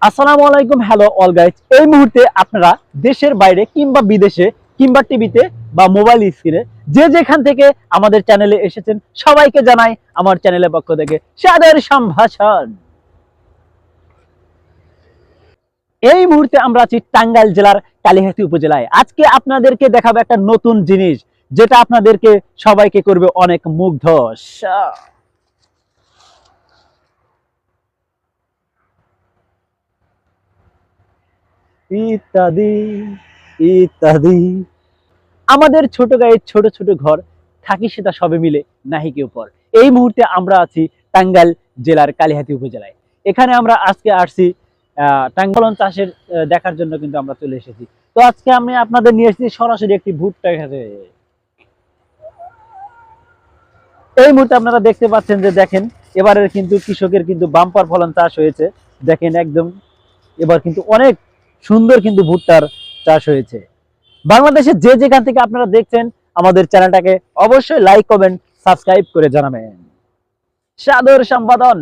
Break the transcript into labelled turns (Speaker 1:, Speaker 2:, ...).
Speaker 1: আসসালামু আলাইকুম, hello all guys. এই মুহূর্তে আপনারা দেশের বাইরে কিংবা বিদেশে কিংবা টিভিতে বা মোবাইল স্ক্রিনে যে যেখান থেকে আমাদের চ্যানেলে এসেছেন সবাইকে জানাই আমার চ্যানেলের পক্ষ থেকে সাদর সম্ভাষণ। এই মুহূর্তে আমরা আছি টাঙ্গাইল জেলার কালিহাতী উপজেলায়। আজকে আপনাদেরকে দেখাবো একটা নতুন জিনিস, যেটা আপনাদেরকে সবাইকে করবে অনেক মুগ্ধ। ইত্যাদি ইত্যাদি। আমাদের ছোট গায়ে ছোট ছোট ঘর থাকি সেটা সবে মিলে নাহি কেউ পর। এই মুহূর্তে আমরা আছি টাঙ্গাইল জেলার কালিহাতী উপজেলায়। এখানে আমরা আজকে আসছি টাঙ্গাইল চাষের দেখার জন্য, কিন্তু আমরা চলে এসেছি। তো আজকে আমি আপনাদের নিয়ে এসেছি সরাসরি একটি ভুট্টা খেতে। এই মুহূর্তে আপনারা দেখতে পাচ্ছেন যে দেখেন, এবারের কিন্তু কৃষকের কিন্তু বাম্পার ফলন চাষ হয়েছে। দেখেন একদম এবার কিন্তু অনেক সুন্দর কিন্তু ভুট্টার চাষ হয়েছে। বাংলাদেশের যে যেখান থেকে আপনারা দেখছেন আমাদের চ্যানেলটাকে অবশ্যই লাইক কমেন্ট সাবস্ক্রাইব করে জানাবেন। সাদর সম্পাদন।